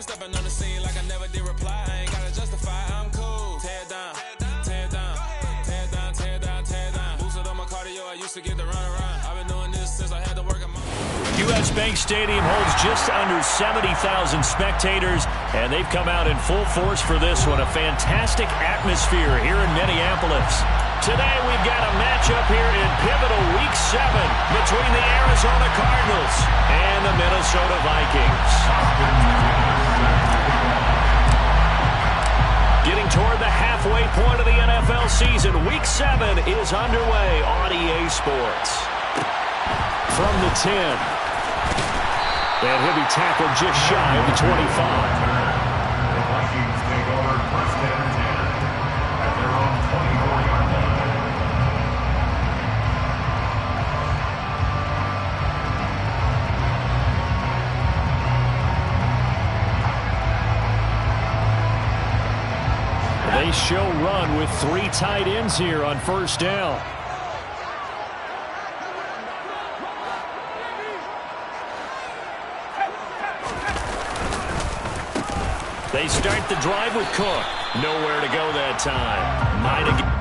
I'm stepping on the scene like I never did reply. I ain't gotta justify, I'm cool. Tear down, tear down, tear down, tear down, tear down. Boosted on my cardio, I used to get the run around. I've been doing this since I had to work at my... U.S. Bank Stadium holds just under 70,000 spectators, and they've come out in full force for this one. A fantastic atmosphere here in Minneapolis. Today we've got a matchup here in pivotal Week 7 between the Arizona Cardinals and the Minnesota Vikings. Getting toward the halfway point of the NFL season, Week 7 is underway on EA Sports. From the 10. And he'll be tackled just shy of the 25. The Vikings take over first and 10 at their own 24-yard line. They show run with 3 tight ends here on first down. They start the drive with Cook. Nowhere to go that time. Might have...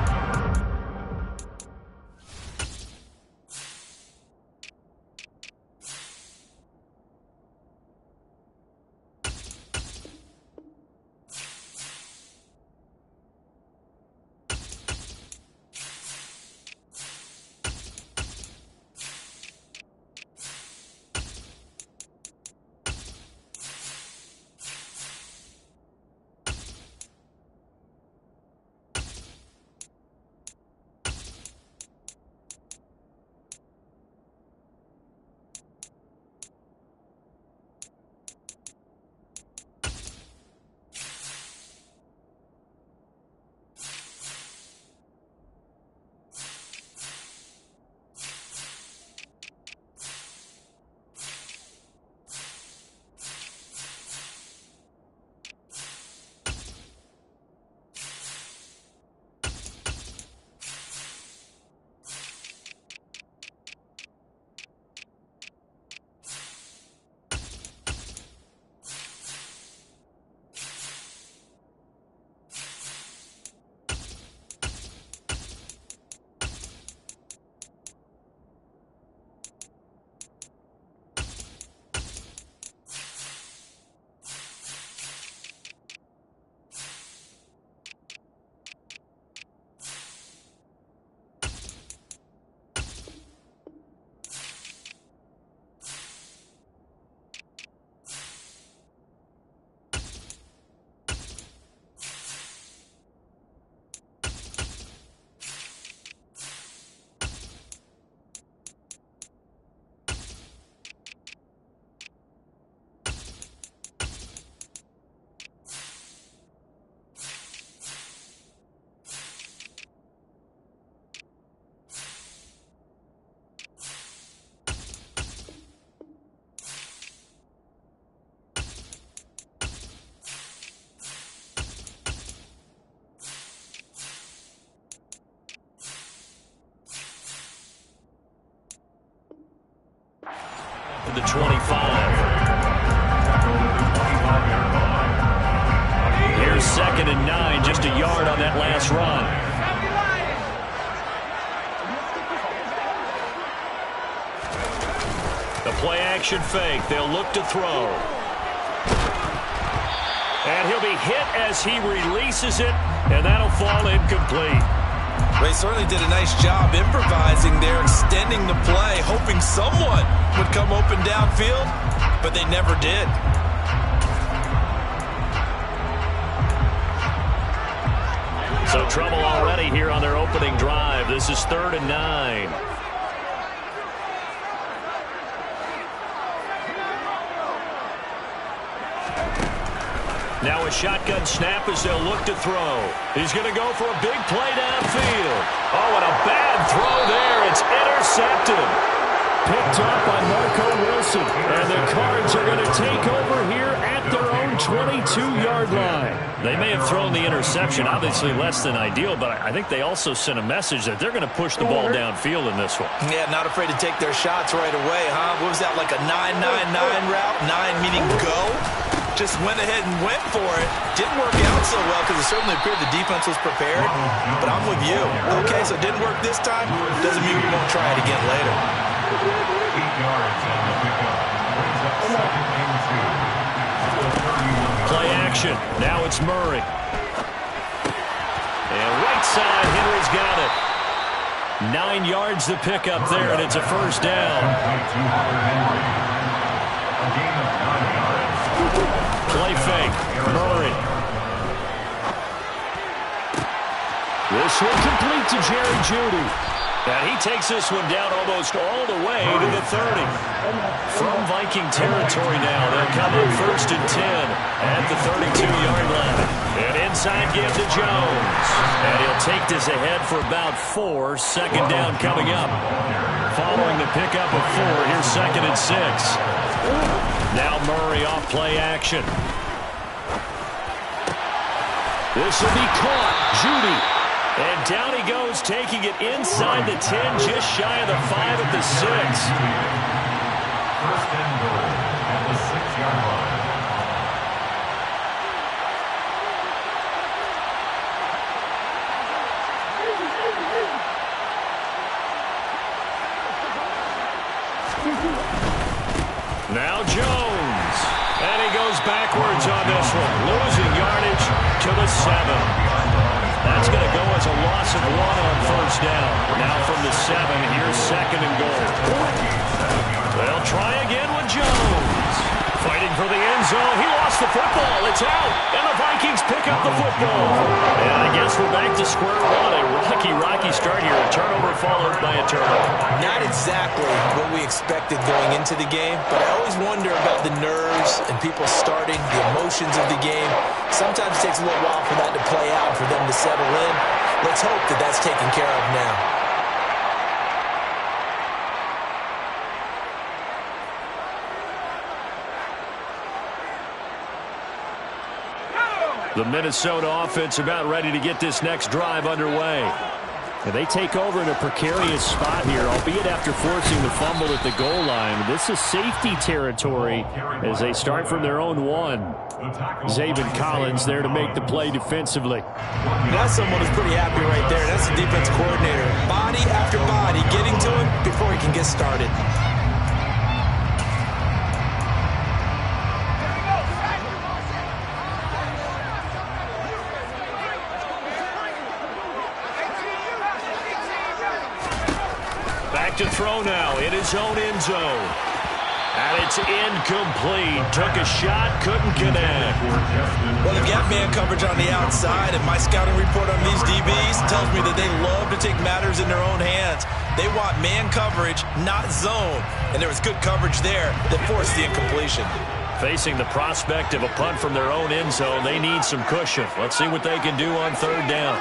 the 25. Here's 2nd and 9, just a yard on that last run. The play-action fake. They'll look to throw. And he'll be hit as he releases it, and that'll fall incomplete. They certainly did a nice job improvising there, extending the play, hoping someone would come open downfield, but they never did. So trouble already here on their opening drive. This is 3rd and 9. Now a shotgun snap as they'll look to throw. He's going to go for a big play downfield. Oh, and a bad throw there. It's intercepted. Picked up by Marco Wilson. And the Cards are going to take over here at their own 22-yard line. They may have thrown the interception, obviously less than ideal, but I think they also sent a message that they're going to push the ball downfield in this one. Yeah, not afraid to take their shots right away, huh? What was that, like a 9-9-9 route? 9 meaning go? just went ahead and went for it. Didn't work out so well because it certainly appeared the defense was prepared. But I'm with you. Okay, so it didn't work this time. Doesn't mean we won't try it again later. 8 yards on the pickup. Brings up 2nd and 2. Play action. Now it's Murray. And right side, Henry's got it. 9 yards to pick up there, and it's a first down. Play fake. Murray. This one complete to Jerry Jeudy. And he takes this one down almost all the way to the 30. From Viking territory now, they'll come up 1st and 10 at the 32-yard line. And inside give to Jones. And he'll take this ahead for about 4. 2nd down coming up. Following the pickup of 4, here's 2nd and 6. Now Murray off play action. This will be caught. Jeudy. And down he goes, taking it inside the 10, just shy of the 5 at the 6. 1st and goal at the 6-yard line. Now Jones. And he goes backwards on this one. Losing yardage to the 7. That's going to go as a loss of 1 on 1st down. Now from the 7, here's 2nd and goal. They'll try again with Jones. Fighting for the end zone. He lost the football. It's out. And the Vikings pick up the football. And I guess we're back to square one. A rocky start here. A turnover followed by a turnover. Not exactly what we expected going into the game, but I always wonder about the nerves and people starting, the emotions of the game. Sometimes it takes a little while for that to play out, for them to settle in. Let's hope that that's taken care of now. The Minnesota offense about ready to get this next drive underway. And they take over in a precarious spot here, albeit after forcing the fumble at the goal line. This is safety territory as they start from their own 1. Zaven Collins there to make the play defensively. That's someone who's pretty happy right there. That's the defense coordinator. Body after body getting to him before he can get started. To throw now in his own end zone. And it's incomplete. Took a shot, couldn't connect. Well, they've got man coverage on the outside, and my scouting report on these DBs tells me that they love to take matters in their own hands. They want man coverage, not zone. And there was good coverage there that forced the incompletion. Facing the prospect of a punt from their own end zone, they need some cushion. Let's see what they can do on 3rd down.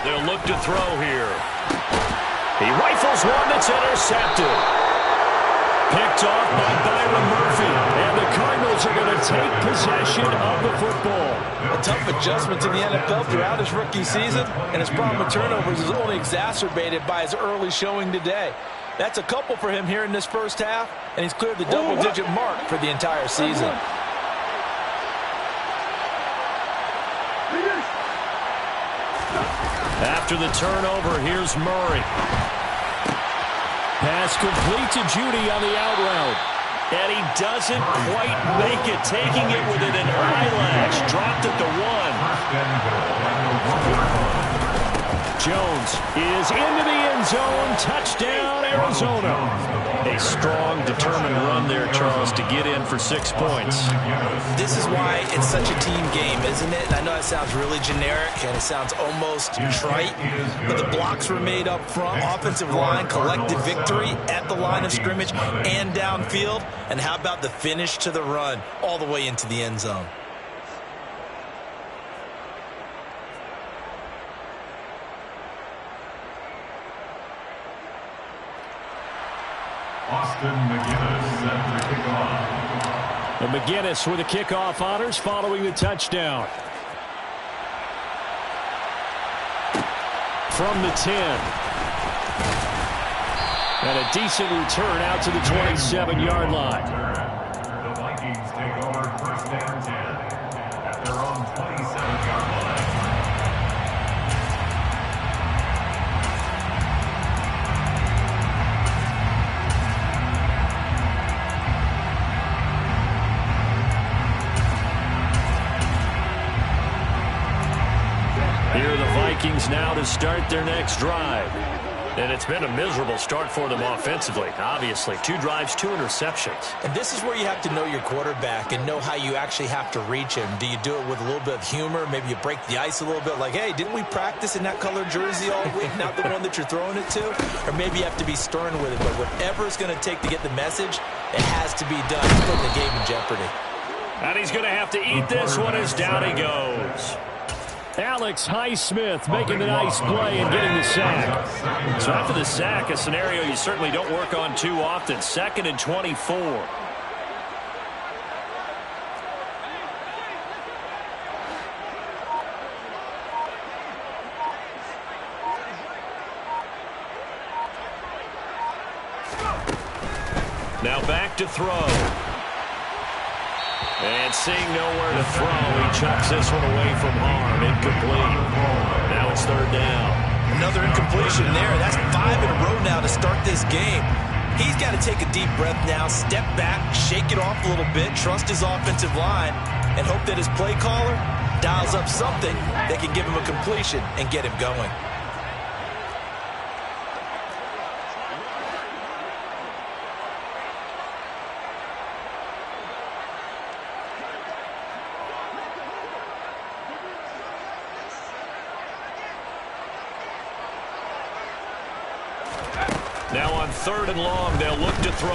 They'll look to throw here. He rifles one that's intercepted. Picked off by Byron Murphy. And the Cardinals are going to take possession of the football. A tough adjustment to the NFL throughout his rookie season, and his problem with turnovers is only exacerbated by his early showing today. That's a couple for him here in this first half, and he's cleared the double-digit mark for the entire season. After the turnover, here's Murray. Pass complete to Jeudy on the out route. And he doesn't quite make it, taking it within an eyelash. Dropped at the 1. Jones is into the end zone. Touchdown, Arizona. A strong, determined run there, Charles, to get in for 6 points. This is why it's such a team game, isn't it? And I know it sounds really generic and it sounds almost trite, but the blocks were made up front. Offensive line, collective victory at the line of scrimmage and downfield. And how about the finish to the run all the way into the end zone? Austin McGinnis at the kickoff. And McGinnis with the kickoff honors following the touchdown. From the 10. And a decent return out to the 27-yard line. The Vikings take over first and 10 at their own 27-yard line. Here are the Vikings now to start their next drive. And it's been a miserable start for them offensively, obviously. 2 drives, 2 interceptions. And this is where you have to know your quarterback and know how you actually have to reach him. Do you do it with a little bit of humor? Maybe you break the ice a little bit like, hey, didn't we practice in that colored jersey all week, not the one that you're throwing it to? Or maybe you have to be stern with it. But whatever it's going to take to get the message, it has to be done. It's putting the game in jeopardy. And he's going to have to eat this one as down he goes. Alex Highsmith making the nice play and getting the sack. So after the sack, a scenario you certainly don't work on too often. 2nd and 24. Now back to throw. And seeing nowhere to throw, he chucks this one away from harm. Incomplete. Now it's 3rd down. Another incompletion there. That's 5 in a row now to start this game. He's got to take a deep breath now, step back, shake it off a little bit, trust his offensive line, and hope that his play caller dials up something that can give him a completion and get him going. Now on 3rd and long, they'll look to throw.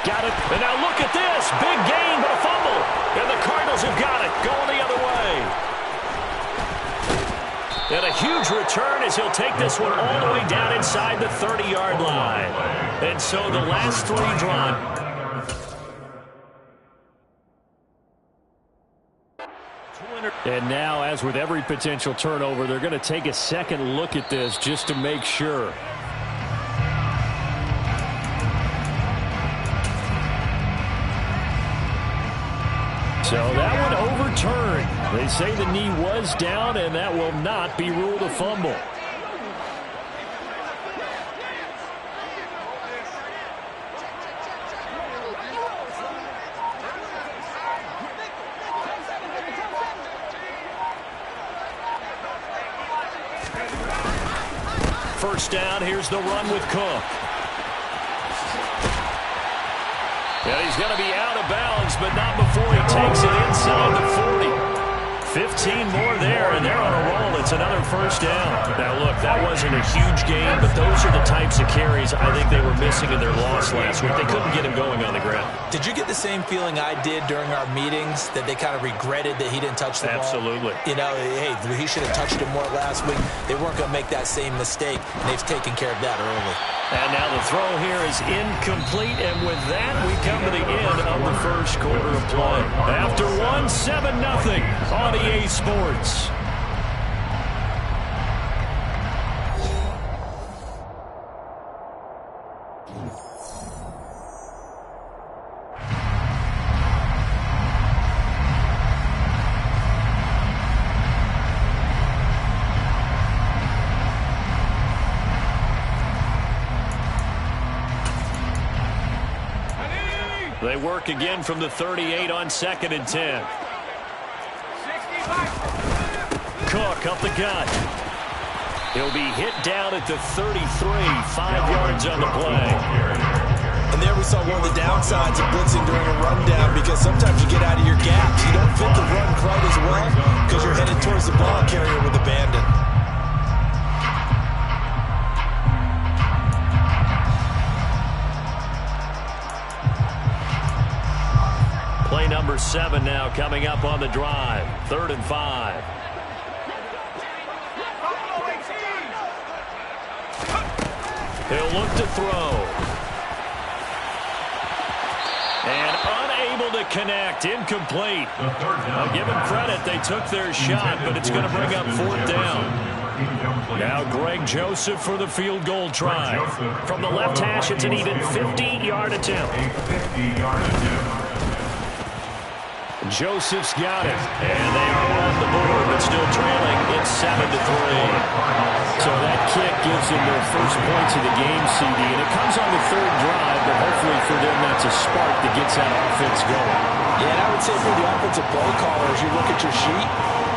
Got it. And now look at this. Big gain, but a fumble. And the Cardinals have got it. Going the other way. And a huge return as he'll take this one all the way down inside the 30-yard line. And so the last 3 drives. And now, as with every potential turnover, they're going to take a second look at this just to make sure. So that one overturned. They say the knee was down, and that will not be ruled a fumble. First down, here's the run with Cook. And he's going to be out of bounds, but not before he takes it inside the 40. 15 more there, and they're on a roll. It's another first down. Now, look, that wasn't a huge game, but those are the types of carries I think they were missing in their loss last week. They couldn't get him going on the ground. Did you get the same feeling I did during our meetings, that they kind of regretted that he didn't touch the ball? Absolutely. You know, hey, he should have touched it more last week. They weren't going to make that same mistake, and they've taken care of that early. And now the throw here is incomplete, and with that, we come to the end of the first quarter of play. After 7-0 on EA Sports. They work again from the 38 on 2nd and 10. Cook up the gut. He'll be hit down at the 33, 5 yards on the play. And there we saw one of the downsides of blitzing during a rundown, because sometimes you get out of your gaps. You don't fit the run quite as well because you're headed towards the ball carrier with abandon. Play number 7 now coming up on the drive. 3rd and 5. He'll look to throw. And unable to connect. Incomplete. I'll give him credit. They took their shot, but it's going to bring up 4th down. Now Greg Joseph for the field goal try. From the left hash, it's an even 50-yard attempt. Joseph's got it, and they are on the board, but still trailing. It's 7-3. So that kick gives them their first points of the game, CD, and it comes on the third drive, but hopefully for them that's a spark that gets that offense going. Yeah, and I would say for the offensive play caller, as you look at your sheet,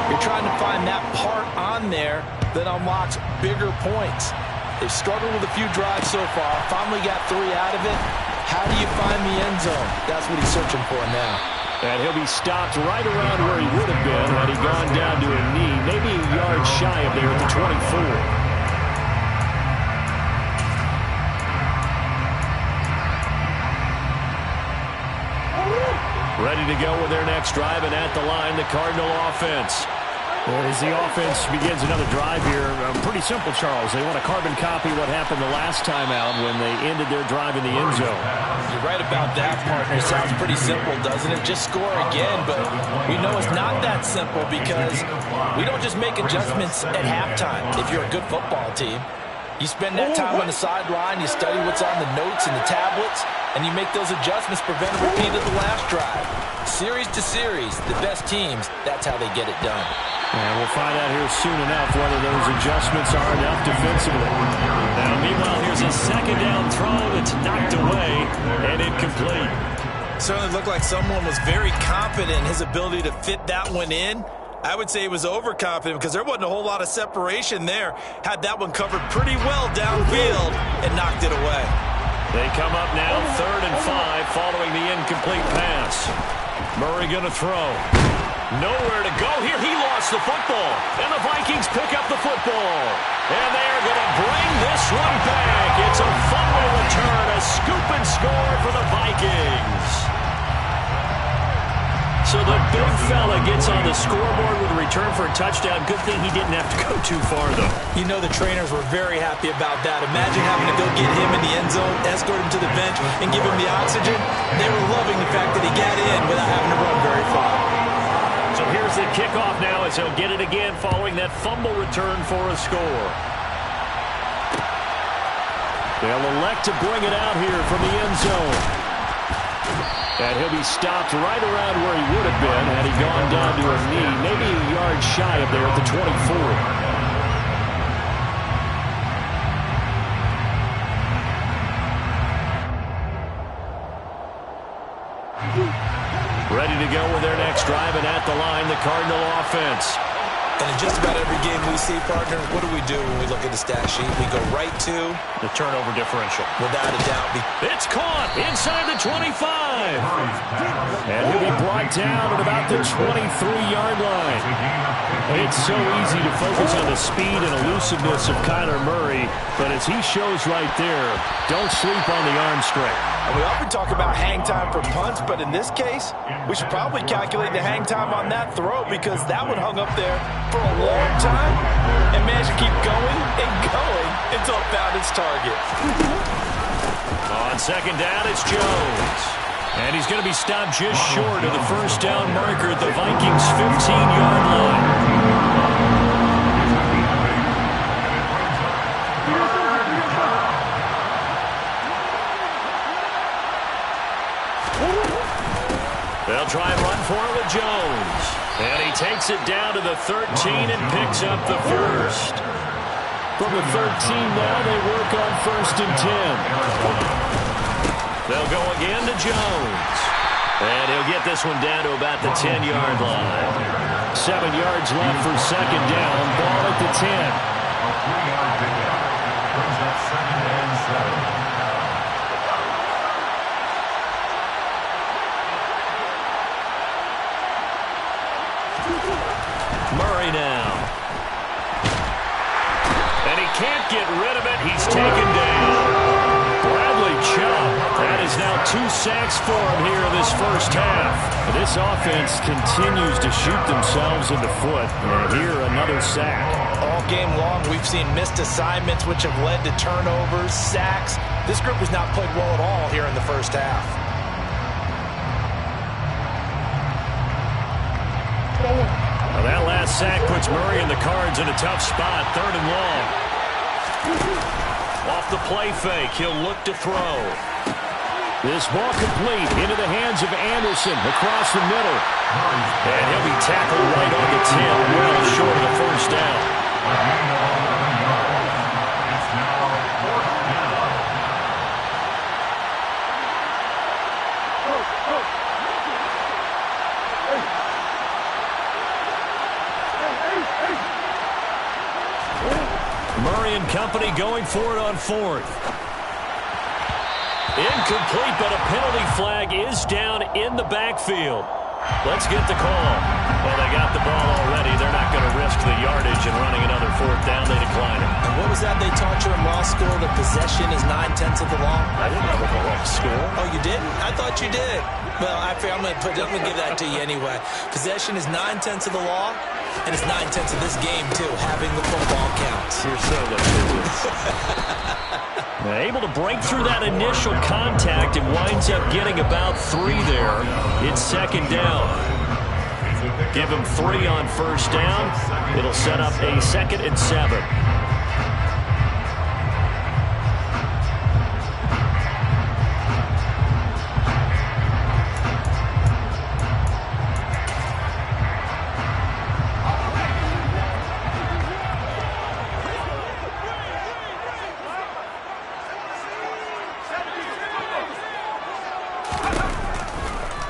you're trying to find that part on there that unlocks bigger points. They've struggled with a few drives so far, finally got 3 out of it. How do you find the end zone? That's what he's searching for now. And he'll be stopped right around where he would have been had he gone down to a knee, maybe a yard shy of there at the 24. Ready to go with their next drive, and at the line, the Cardinal offense. Well, as the offense begins another drive here, pretty simple, Charles. They want to carbon copy what happened the last time out when they ended their drive in the end zone. You're right about that, partner. It sounds pretty simple, doesn't it? Just score again, but we know it's not that simple because we don't just make adjustments at halftime. If you're a good football team, you spend that time on the sideline, you study what's on the notes and the tablets, and you make those adjustments, prevent a repeat of the last drive. Series to series, the best teams, that's how they get it done. And we'll find out here soon enough whether those adjustments are enough defensively. Now, meanwhile, here's a second down throw that's knocked away and incomplete. Certainly looked like someone was very confident in his ability to fit that one in. I would say he was overconfident because there wasn't a whole lot of separation there. Had that one covered pretty well downfield and knocked it away. They come up now 3rd and 5 following the incomplete pass. Murray going to throw. Nowhere to go here. He lost the football. And the Vikings pick up the football. And they are going to bring this one back. It's a fumble return, a scoop and score for the Vikings. So the big fella gets on the scoreboard with a return for a touchdown. Good thing he didn't have to go too far, though. You know the trainers were very happy about that. Imagine having to go get him in the end zone, escort him to the bench, and give him the oxygen. They were loving the fact that he got in without having to run very far. So here's the kickoff now as he'll get it again following that fumble return for a score. They'll elect to bring it out here from the end zone. And he'll be stopped right around where he would have been had he gone down to a knee, maybe a yard shy of there at the 24. Ready to go with their next drive, and at the line, the Cardinal offense. And in just about every game we see, partner, what do we do when we look at the stat sheet? We go right to the turnover differential. Without a doubt. It's caught inside the 25. And he'll be brought down at about the 23-yard line. It's so easy to focus on the speed and elusiveness of Kyler Murray, but as he shows right there, don't sleep on the arm strength. And we often talk about hang time for punts, but in this case, we should probably calculate the hang time on that throw because that one hung up there for a long time and managed to keep going and going until it found its target. On second down, it's Jones. And he's going to be stopped just short of the first down marker at the Vikings' 15-yard line. They'll try and run for it with Jones. And he takes it down to the 13 and picks up the first. From the 13 now, they work on 1st and 10. They'll go again to Jones. And he'll get this one down to about the 10-yard line. 7 yards left for second down. Ball at the 10. A 3-yard pickup brings up 2nd and 7. Murray now. And he can't get rid of it. He's taken down. Bradley Chubb. That is now 2 sacks for him here in this first half. This offense continues to shoot themselves in the foot. And here, another sack. All game long, we've seen missed assignments, which have led to turnovers, sacks. This group has not played well at all here in the first half. Well, that last last sack puts Murray and the Cards in a tough spot. 3rd and long. Off the play fake, he'll look to throw. This ball complete into the hands of Anderson across the middle. And he'll be tackled right on the 10, well short of the first down. It's now 4th down. Murray and company going for it on 4th. Incomplete, but a penalty flag is down in the backfield. Let's get the call. Well, they got the ball already. They're not going to risk the yardage and running another 4th down. They decline it. And what was that they taught you in law school? That possession is 9/10 of the law? I didn't know about law school. Oh, you didn't? I thought you did. Well, I'm going to give that to you anyway. Possession is 9/10 of the law, and it's 9/10 of this game, too, having the football counts. You're so able to break through that initial contact and winds up getting about 3 there. It's 2nd down. Give him 3 on 1st down. It'll set up a 2nd and 7.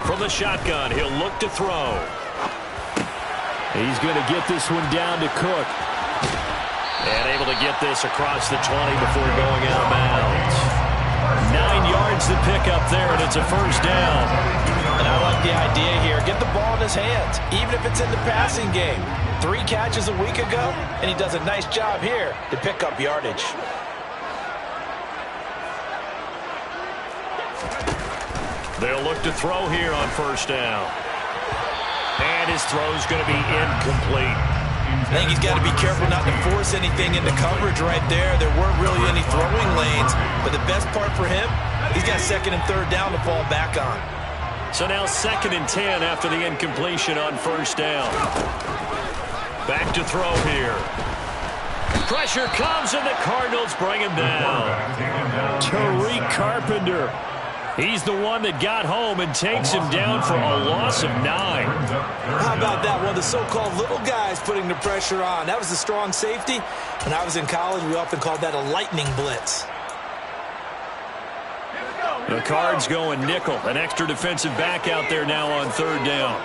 From the shotgun, he'll look to throw. He's going to get this one down to Cook. And able to get this across the 20 before going out of bounds. 9 yards to pick up there, and it's a 1st down. And I like the idea here. Get the ball in his hands, even if it's in the passing game. 3 catches a week ago, and he does a nice job here to pick up yardage. They'll look to throw here on 1st down. And his throw's going to be incomplete. I think he's got to be careful not to force anything into coverage right there. There weren't really any throwing lanes, but the best part for him, he's got 2nd and 3rd down to fall back on. So now 2nd and 10 after the incompletion on 1st down. Back to throw here. Pressure comes, and the Cardinals bring him down. Tariq Carpenter. He's the one that got home and takes him down for a loss of 9. How about that? One of the so-called little guys putting the pressure on. That was a strong safety. When I was in college, we often called that a lightning blitz. The Cards going nickel. An extra defensive back out there now on 3rd down.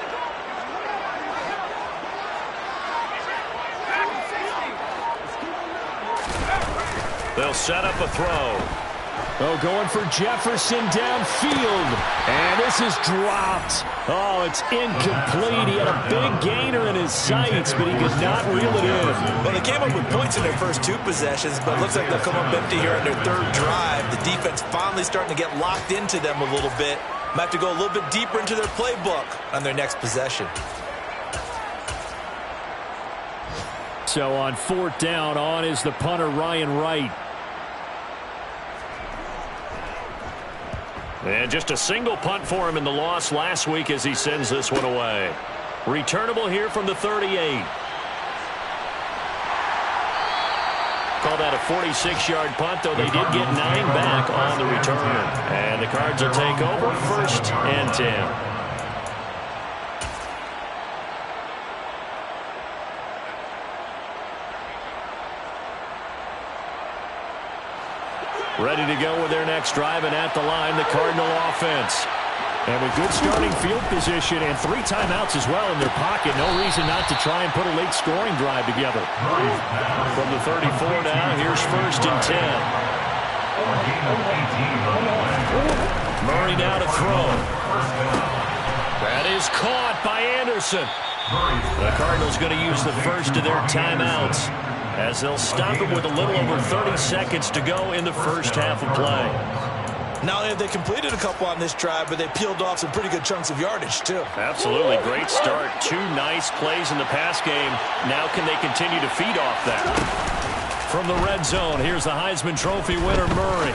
They'll set up a throw. Oh, going for Jefferson downfield. And this is dropped. Oh, it's incomplete. He had a big gainer in his sights, but he could not reel it in. Well, they came up with points in their first 2 possessions, but it looks like they'll come up empty here on their 3rd drive. The defense finally starting to get locked into them a little bit. Might have to go a little bit deeper into their playbook on their next possession. So on 4th down, on is the punter, Ryan Wright. And just a single punt for him in the loss last week as he sends this one away. Returnable here from the 38. Call that a 46-yard punt, though they did get 9 back on the return. And the Cards will take over 1st and 10. Ready to go with their next drive, and at the line, the Cardinal offense. And with good starting field position and 3 timeouts as well in their pocket, no reason not to try and put a late scoring drive together. From the 34 now, here's 1st and 10. Murray now to throw. That is caught by Anderson. The Cardinals going to use the first of their timeouts as they'll stop him with a little over 30 seconds to go in the first half of play. Not only have they completed a couple on this drive, but they peeled off some pretty good chunks of yardage, too. Absolutely. Great start. 2 nice plays in the pass game. Now can they continue to feed off that? From the red zone, here's the Heisman Trophy winner, Murray.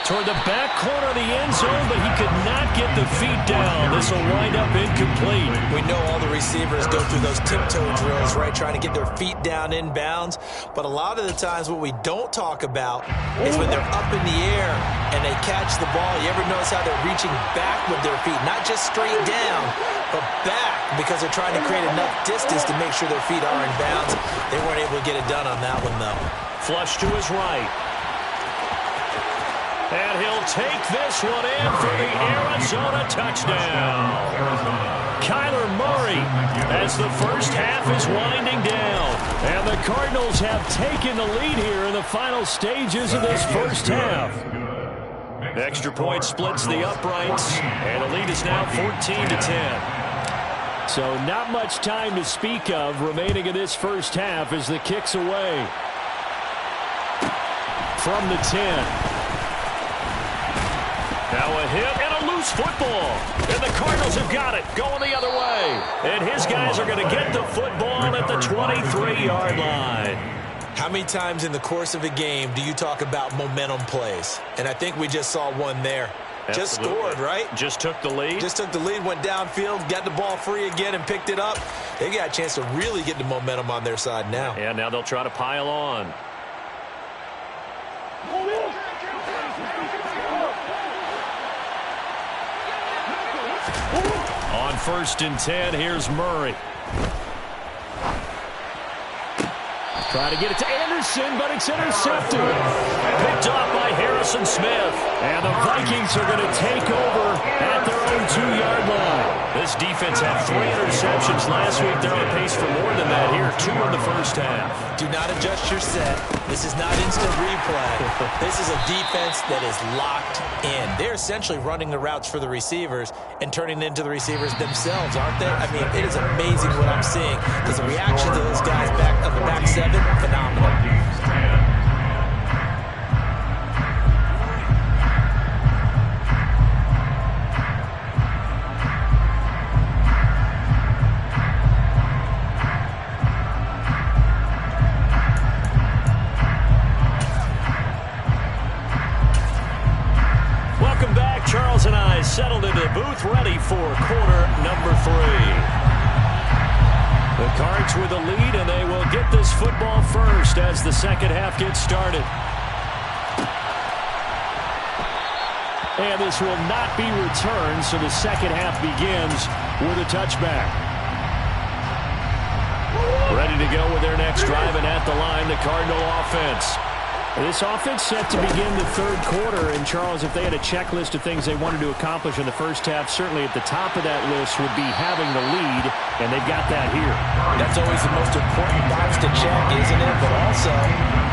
toward the back corner of the end zone, but he could not get the feet down. This will wind up incomplete. We know all the receivers go through those tiptoe drills, right, trying to get their feet down inbounds. But a lot of the times what we don't talk about is when they're up in the air and they catch the ball. You ever notice how they're reaching back with their feet? Not just straight down, but back, because they're trying to create enough distance to make sure their feet are in bounds. They weren't able to get it done on that one, though. Flush to his right. And he'll take this one in for the Arizona touchdown. Kyler Murray, as the first half is winding down. And the Cardinals have taken the lead here in the final stages of this first half. Extra point splits the uprights, and the lead is now 14-10. So not much time to speak of remaining in this first half as the kick's away. From the 10. Now a hit and a loose football. And the Cardinals have got it, going the other way. And his guys are going to get the football at the 23-yard line. How many times in the course of a game do you talk about momentum plays? And I think we just saw one there. Absolutely. Just scored, right? Just took the lead. Just took the lead, went downfield, got the ball free again, and picked it up. They got a chance to really get the momentum on their side now. And now they'll try to pile on. On 1st and 10, here's Murray. Try to get it to Anderson, but it's intercepted. Picked off by Harrison Smith. And the Vikings are going to take over at their own 2-yard line. This defense had 3 interceptions last week. They're on pace for more than that here. 2 in the first half. Do not adjust your set. This is not instant replay. This is a defense that is locked in. They're essentially running the routes for the receivers and turning it into the receivers themselves, aren't they? I mean, it is amazing what I'm seeing, because the reaction to those guys back on the back 7, phenomenal. Charles and I settled into the booth, ready for quarter number 3. The Cards with the lead, and they will get this football first as the second half gets started. And this will not be returned, so the second half begins with a touchback. Ready to go with their next drive, and at the line, the Cardinal offense. This offense set to begin the third quarter, and Charles, if they had a checklist of things they wanted to accomplish in the first half, certainly at the top of that list would be having the lead, and they've got that here. That's always the most important box to check, isn't it? But also,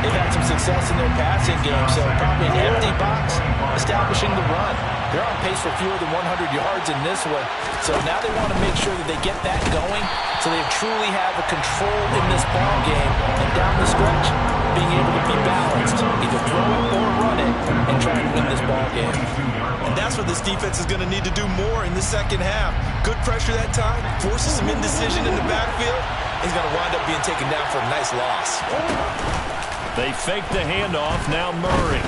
they've had some success in their passing game, so probably an empty box, establishing the run. They're on pace for fewer than 100 yards in this one, so now they want to make sure that they get that going, so they truly have a control in this ball game, and down the stretch, being able to be balanced, either throw it or run it, and try to win this ball game. And that's what this defense is going to need to do more in the second half. Good pressure that time, forces some indecision in the backfield. He's going to wind up being taken down for a nice loss. They fake the handoff, now Murray.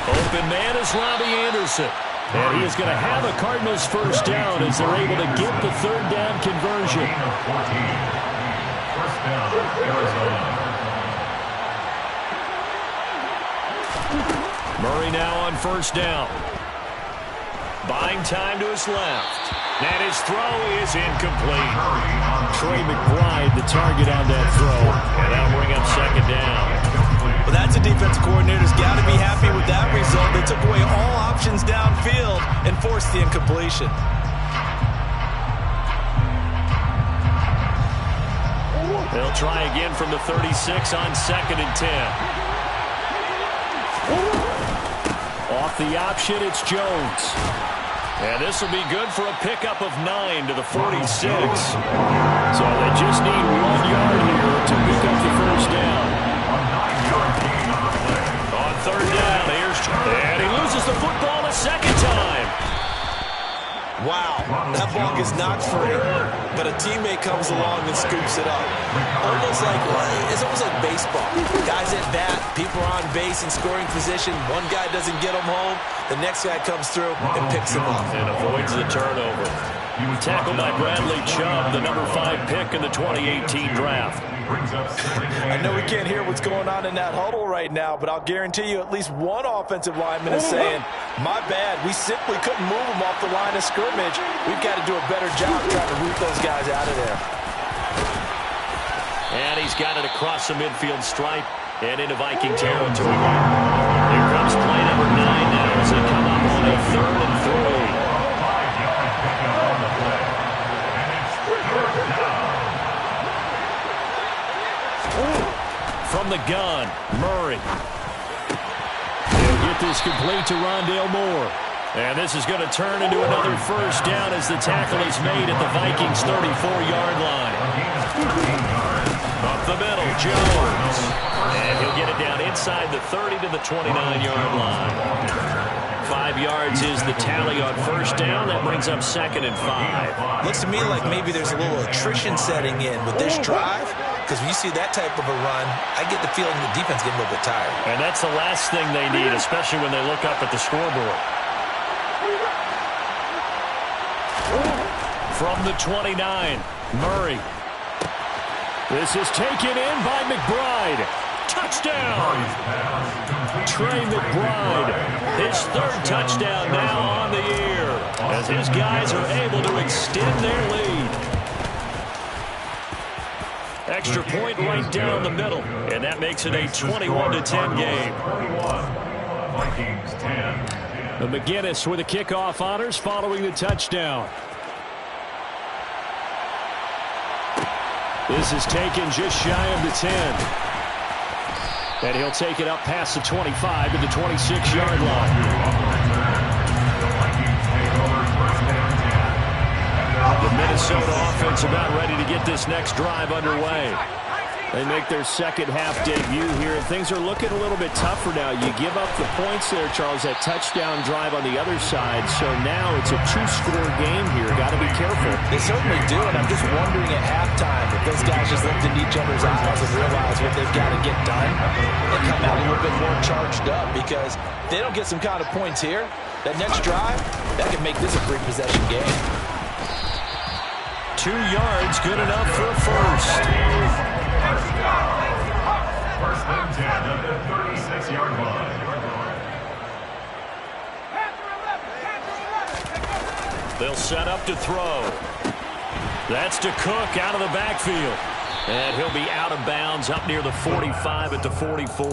Open man is Robbie Anderson. And he is going to have a Cardinals first down as they're able to get the third down conversion. First down, Arizona. Murray now on first down. Buying time to his left. And his throw is incomplete. Trey McBride, the target on that throw. And that'll bring up second down. Well, that's a defensive coordinator's got to be happy with that result. They took away all options downfield and forced the incompletion. They'll try again from the 36 on 2nd and 10. Off the option, it's Jones. And this will be good for a pickup of 9 to the 46. So they just need 1 yard here to pick up the first down. On third down, and he loses the football a second time. Wow, that ball is not free. but a teammate comes along and scoops it up. It's almost like baseball. Guys at bat, people are on base in scoring position. One guy doesn't get them home. The next guy comes through and picks him up. And avoids the turnover. Tackled by Bradley Chubb, the number 5 pick in the 2018 draft. I know we can't hear what's going on in that huddle right now, but I'll guarantee you at least one offensive lineman is saying, my bad, we simply couldn't move them off the line of scrimmage. We've got to do a better job trying to root those guys out of there. And he's got it across the midfield stripe and into Viking territory. Here comes play number 9 now as they come up on a 3rd and 3. From the gun, Murray. He'll get this complete to Rondale Moore. And this is going to turn into another first down as the tackle is made at the Vikings' 34-yard line. Up the middle, Jones. And he'll get it down inside the 30 to the 29-yard line. 5 yards is the tally on first down. That brings up 2nd and 5. Looks to me like maybe there's a little attrition setting in with this drive. Because when you see that type of a run, I get the feeling the defense getting a little bit tired. And that's the last thing they need, especially when they look up at the scoreboard. From the 29, Murray. This is taken in by McBride. Touchdown! Trey McBride, his 3rd touchdown now on the year, as his guys are able to extend their lead. Extra point right down the middle, and that makes it a 21-10 game. Vikings 10. The McGinnis with the kickoff honors following the touchdown. This is taken just shy of the 10. And he'll take it up past the 25 to the 26-yard line. The Minnesota offense about ready to get this next drive underway. They make their second half debut here, and things are looking a little bit tougher now. You give up the points there, Charles, that touchdown drive on the other side. So now it's a 2-score game here. Got to be careful. They certainly do, and I'm just wondering at halftime if those guys just looked into each other's eyes and realize what they've got to get done and come out a little bit more charged up, because if they don't get some kind of points here, that next drive, that could make this a 3-possession game. 2 yards, good enough for a first. First and 10 at the 36-yard line. They'll set up to throw. That's to Cook out of the backfield. And he'll be out of bounds up near the 45 at the 44.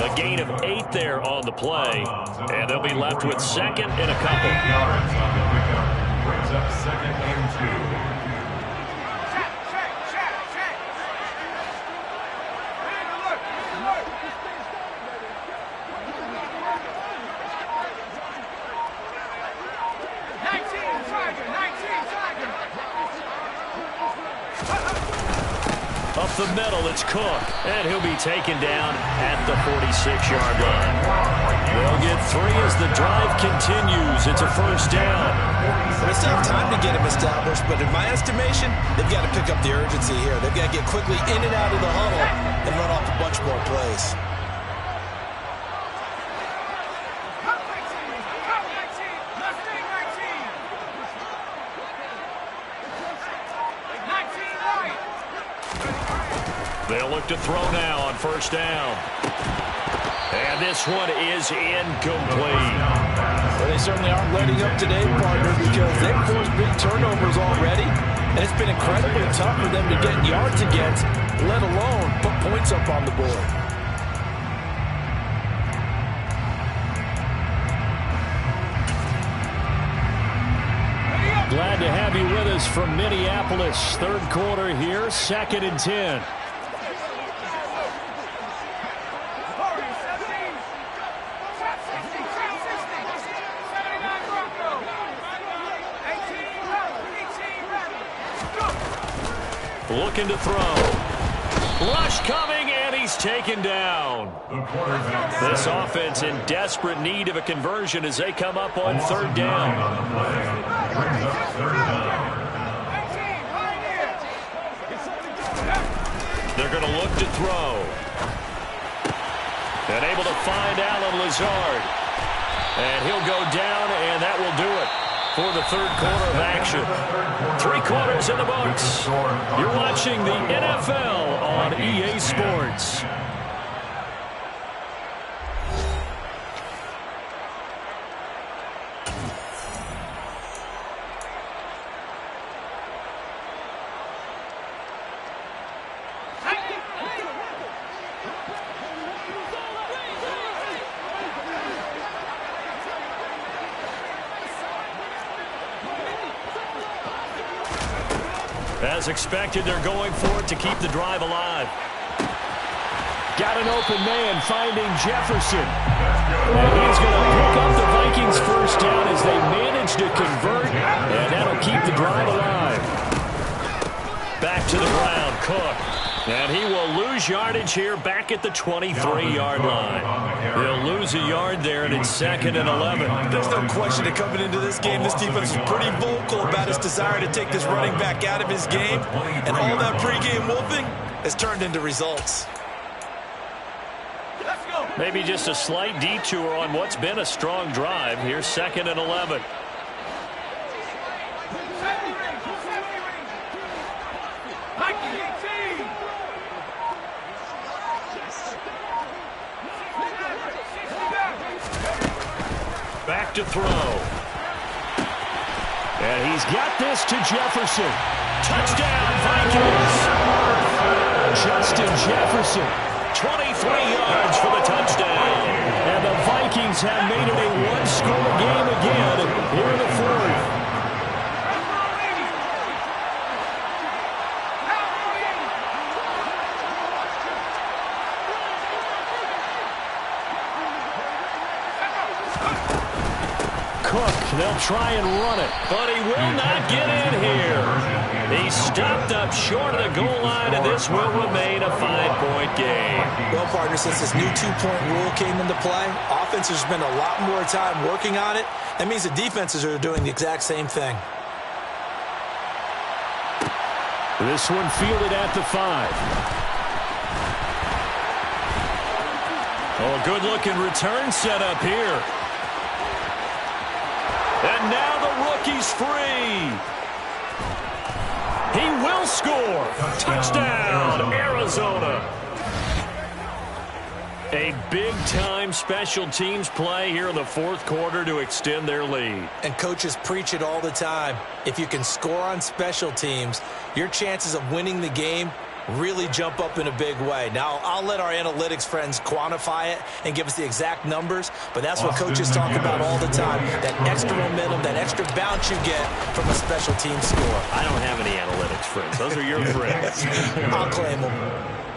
A gain of 8 there on the play. And they'll be left with 2nd and a couple. Yards on the pickup. Brings up 2nd and 2. Up the middle, it's Cook, and he'll be taken down at the 46-yard line. They'll get 3 as the drive continues. It's a first down. They still have time to get him established, but in my estimation, they've got to pick up the urgency here. They've got to get quickly in and out of the huddle and run off a bunch more plays. They'll look to throw now on first down. And this one is incomplete. Well, they certainly aren't letting up today, partner, because they've forced big turnovers already, and it's been incredibly tough for them to get yards against, let alone put points up on the board. Glad to have you with us from Minneapolis. 3rd quarter here, 2nd and 10. Looking to throw. Rush coming, and he's taken down. This offense in desperate need of a conversion as they come up on 3rd down. to throw. And able to find Allen Lazard. And he'll go down, and that will do it for the third quarter of action. 3 quarters in the books. You're watching the NFL on EA Sports. As expected, they're going for it to keep the drive alive. Got an open man finding Jefferson. And he's going to pick up the Vikings first down as they manage to convert, and that'll keep the drive alive. Back to the ground, Cook. And he will lose yardage here back at the 23-yard line. He'll lose a yard there, and it's 2nd and 11. There's no question that coming into this game, this defense is pretty vocal about his desire to take this running back out of his game. And all that pregame wolfing has turned into results. Maybe just a slight detour on what's been a strong drive. Here's 2nd and 11. Back to throw. And he's got this to Jefferson. Touchdown, Vikings. Justin Jefferson, 23 yards for the touchdown. And the Vikings have made it a one-score game again here in the fourth. They'll try and run it, but he will not get in here. He's stopped up short of the goal line, and this will remain a 5-point game. Well, partner, since this new 2-point rule came into play, offenses spend a lot more time working on it. That means the defenses are doing the exact same thing. This one fielded at the 5. Oh, a good-looking return set up here. And now the rookie's free. He will score. Touchdown, Arizona. A big-time special teams play here in the fourth quarter to extend their lead. And coaches preach it all the time. If you can score on special teams, your chances of winning the game really jump up in a big way. Now, I'll let our analytics friends quantify it and give us the exact numbers, but that's what coaches talk about all the time, that extra momentum, that extra bounce you get from a special team score. I don't have any analytics friends. Those are your friends. I'll claim them.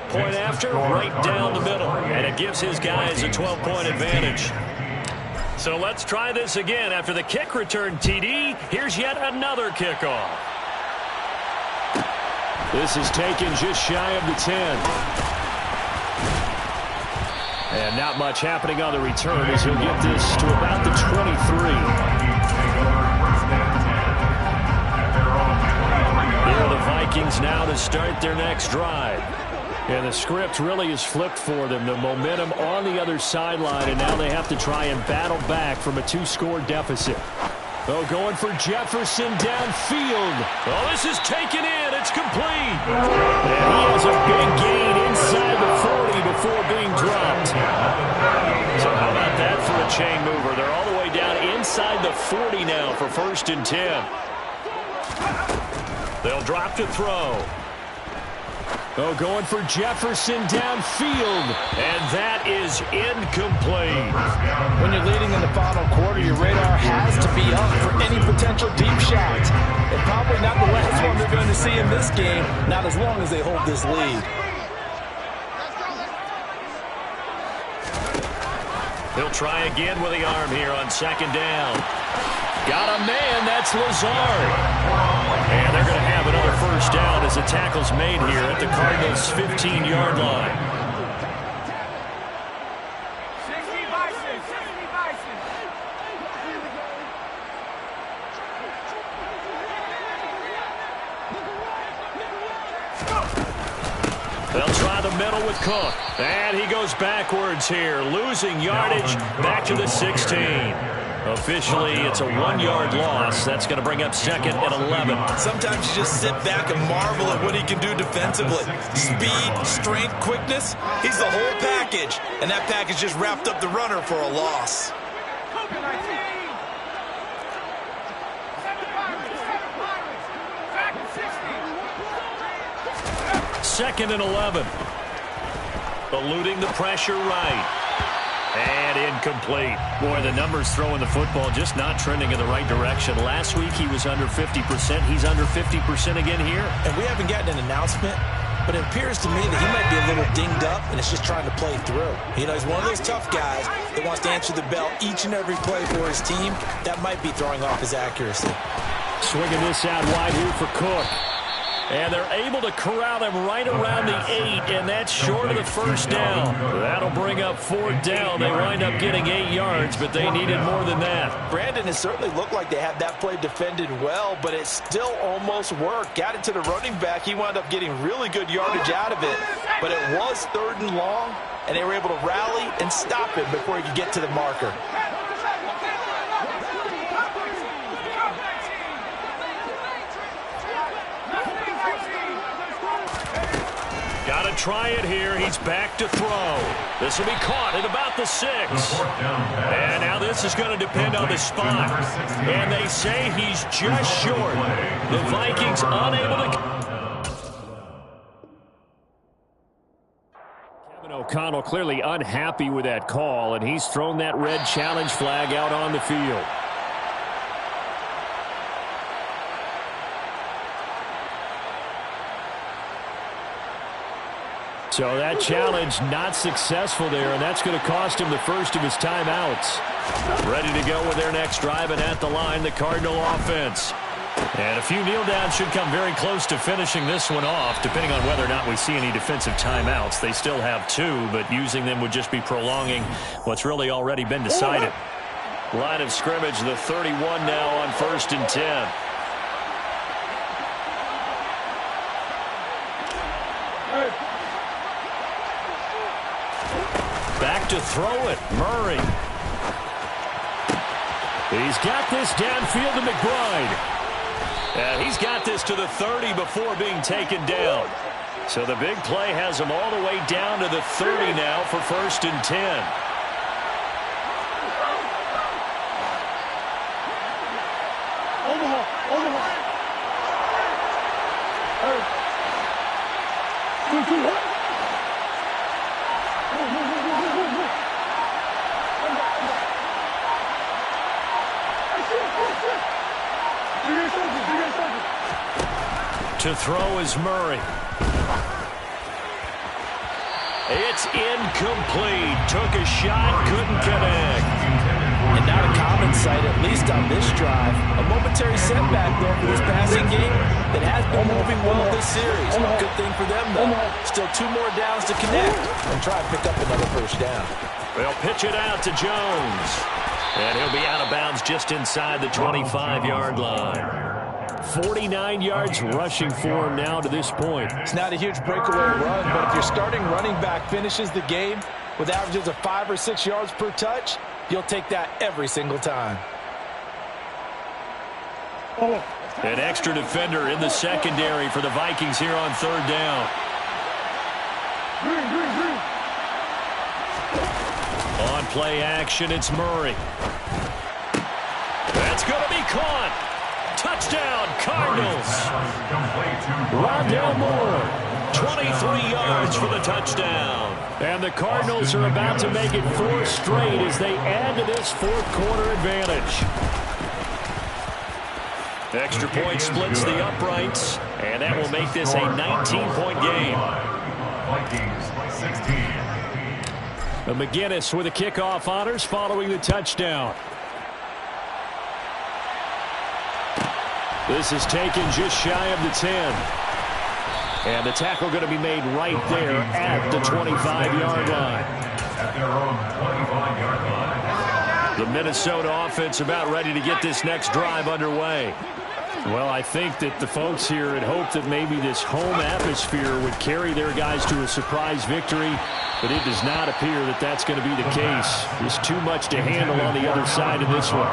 Point after, right down the middle, and it gives his guys a 12-point advantage. So let's try this again. After the kick return TD, here's yet another kickoff. This is taken just shy of the 10. And not much happening on the return as he'll get this to about the 23. Here are the Vikings now to start their next drive. And the script really is flipped for them. The momentum on the other sideline, and now they have to try and battle back from a 2-score deficit. Oh, going for Jefferson downfield. Oh, this is taken in. It's complete. And he has a big gain inside the 40 before being dropped. So how about that for a chain mover? They're all the way down inside the 40 now for 1st and 10. They'll drop to throw. Oh, going for Jefferson downfield. And that is incomplete. When you're leading in the final quarter, your radar has to be up for any potential deep shots. And probably not the last one they're going to see in this game, not as long as they hold this lead. He'll try again with the arm here on 2nd down. Got a man, that's Lazard. And they're going to have another 1st down as the tackle's made here at the Cardinals' 15-yard line. They'll try the middle with Cook. And he goes backwards here, losing yardage back to the 16. Officially, it's a 1-yard loss. That's going to bring up second and 11. Sometimes you just sit back and marvel at what he can do defensively. Speed, strength, quickness, he's the whole package. And that package just wrapped up the runner for a loss. Second and 11. Eluding the pressure right. And incomplete. Boy, the numbers throwing the football just not trending in the right direction. Last week he was under 50%. He's under 50% again here. And we haven't gotten an announcement, but it appears to me that he might be a little dinged up and is just trying to play through. You know, he's one of those tough guys that wants to answer the bell each and every play for his team. That might be throwing off his accuracy. Swinging this out wide here for Cook. And they're able to corral him right around the 8, and that's short of the first down. That'll bring up 4th down. They wind up getting 8 yards, but they needed more than that. Brandon, it certainly looked like they had that play defended well, but it still almost worked. Got it to the running back. He wound up getting really good yardage out of it, but it was 3rd and long, and they were able to rally and stop him before he could get to the marker. Got to try it here. He's back to throw. This will be caught at about the 6. And now this is going to depend on the spot. And they say he's just short. The Vikings unable to... Kevin O'Connell clearly unhappy with that call, and he's thrown that red challenge flag out on the field. So that challenge not successful there, and that's going to cost him the first of his timeouts. Ready to go with their next drive, and at the line, the Cardinal offense. And a few kneel downs should come very close to finishing this one off, depending on whether or not we see any defensive timeouts. They still have 2, but using them would just be prolonging what's really already been decided. Line of scrimmage, the 31 now on 1st and 10. Back to throw it, Murray. He's got this downfield to McBride. And he's got this to the 30 before being taken down. So the big play has him all the way down to the 30 now for 1st and 10. To throw is Murray. It's incomplete. Took a shot, couldn't connect. And not a common sight, at least on this drive. A momentary setback, though, for this passing game that has been moving well this series. Good thing for them, though. Still 2 more downs to connect and try and pick up another first down. They'll pitch it out to Jones. And he'll be out of bounds just inside the 25-yard line. 49 yards rushing for him now to this point. It's not a huge breakaway run, but if your starting running back finishes the game with averages of 5 or 6 yards per touch, you'll take that every single time. An extra defender in the secondary for the Vikings here on 3rd down. On play action, it's Murray. That's going to be caught. Touchdown, Cardinals. Rondale Moore, 23 yards for the touchdown. And the Cardinals are about to make it 4 straight as they add to this 4th quarter advantage. Extra point splits the uprights, and that will make this a 19-point game. McGinnis with the kickoff honors following the touchdown. This is taken just shy of the 10. And the tackle going to be made right there at the 25-yard line. At their own 25-yard line. The Minnesota offense about ready to get this next drive underway. Well, I think that the folks here had hoped that maybe this home atmosphere would carry their guys to a surprise victory, but it does not appear that that's going to be the case. There's too much to handle on the other side of this one.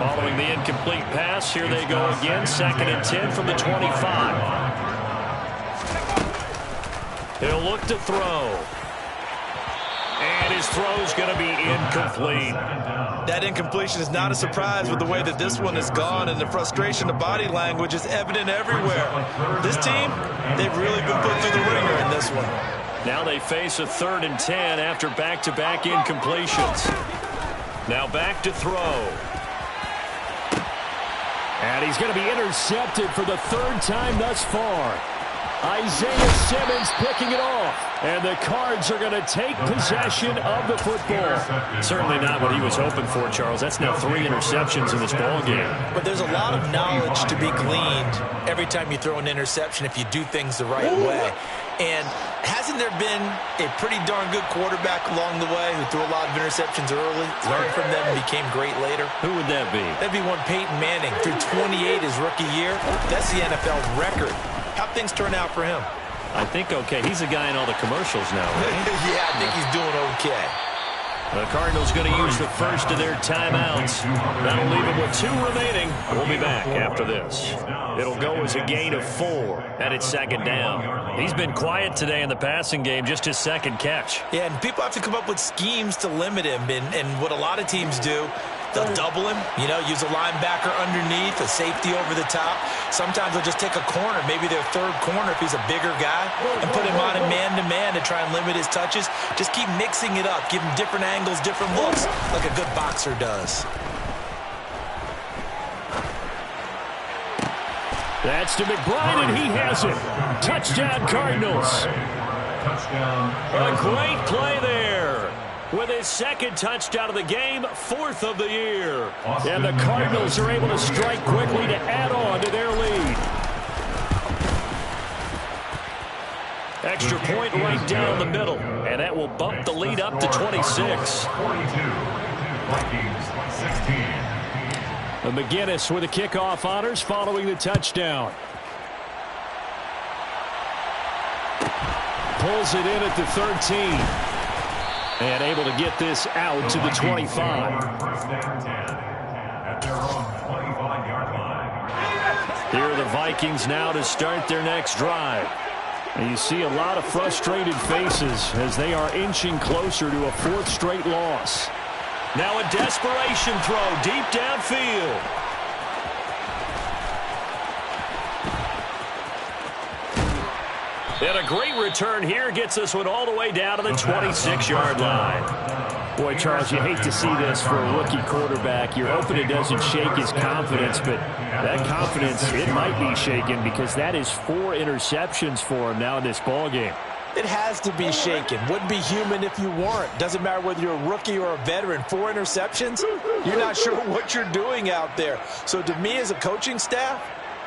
Following the incomplete pass, here they go again, 2nd and 10 from the 25. He'll look to throw. And his throw's going to be incomplete. That incompletion is not a surprise with the way that this one has gone, and the frustration, the body language is evident everywhere. This team, they've really been put through the ringer in this one. Now they face a 3rd and 10 after back-to-back incompletions. Now back to throw. And he's going to be intercepted for the 3rd time thus far. Isaiah Simmons picking it off. And the Cards are going to take possession of the football. Certainly not what he was hoping for, Charles. That's now 3 interceptions in this ball game. But there's a lot of knowledge to be gleaned every time you throw an interception if you do things the right way. And hasn't there been a pretty darn good quarterback along the way who threw a lot of interceptions early, learned from them, and became great later? Who would that be? That'd be one Peyton Manning. Threw 28 his rookie year. That's the NFL record. How'd things turn out for him? I think okay. He's a guy in all the commercials now, right? Yeah, I think he's doing okay. The Cardinals going to use the first of their timeouts. That'll leave them with 2 remaining. We'll be back after this. It'll go as a gain of 4, and it's 2nd down. He's been quiet today in the passing game, just his 2nd catch. Yeah, and people have to come up with schemes to limit him, and what a lot of teams do, they'll double him, use a linebacker underneath, a safety over the top. Sometimes they'll just take a corner, maybe their 3rd corner if he's a bigger guy, and put him on a man-to-man to try and limit his touches. Just keep mixing it up, give him different angles, different looks, like a good boxer does. That's to McBride, and he has it. Touchdown, Cardinals. A great play there. With his 2nd touchdown of the game, 4th of the year. And the Cardinals are able to strike quickly to add on to their lead. Extra point right down the middle. And that will bump the lead up to 26. McGinnis with the kickoff honors following the touchdown. Pulls it in at the 13. And able to get this out to the 25. Here are the Vikings now to start their next drive. And you see a lot of frustrated faces as they are inching closer to a 4th straight loss. Now a desperation throw deep downfield. And a great return here gets this one all the way down to the 26-yard line. Boy, Charles, you hate to see this for a rookie quarterback. You're hoping it doesn't shake his confidence, but that confidence, it might be shaken because that is 4 interceptions for him now in this ballgame. It has to be shaken. Wouldn't be human if you weren't. Doesn't matter whether you're a rookie or a veteran. 4 interceptions, you're not sure what you're doing out there. So to me as a coaching staff,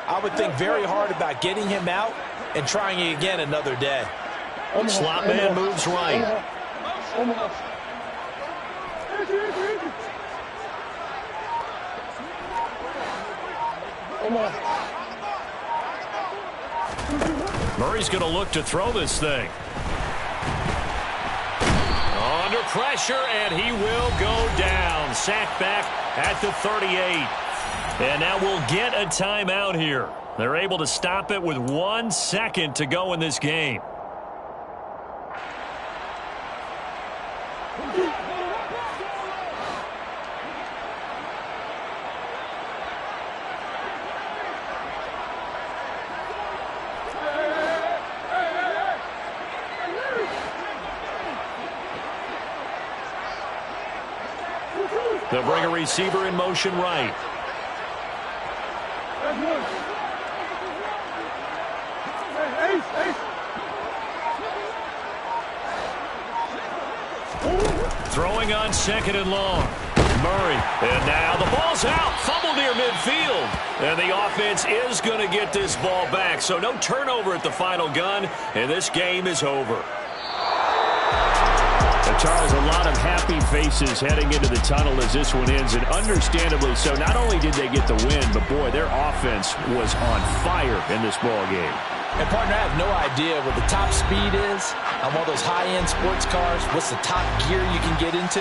I would think very hard about getting him out and trying it again another day. Slot man moves right. Murray's going to look to throw this thing. Under pressure, and he will go down. Sacked back at the 38. And now we'll get a timeout here. They're able to stop it with 1 second to go in this game. They'll bring a receiver in motion right. Throwing on 2nd and long. Murray. And now the ball's out. Fumble near midfield. And the offense is going to get this ball back. So no turnover at the final gun. And this game is over. Charles, a lot of happy faces heading into the tunnel as this one ends, and understandably so. Not only did they get the win, but boy, their offense was on fire in this ball game. And partner, I have no idea what the top speed is on one of those high-end sports cars. What's the top gear you can get into?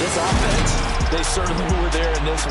This offense, they certainly were there in this one.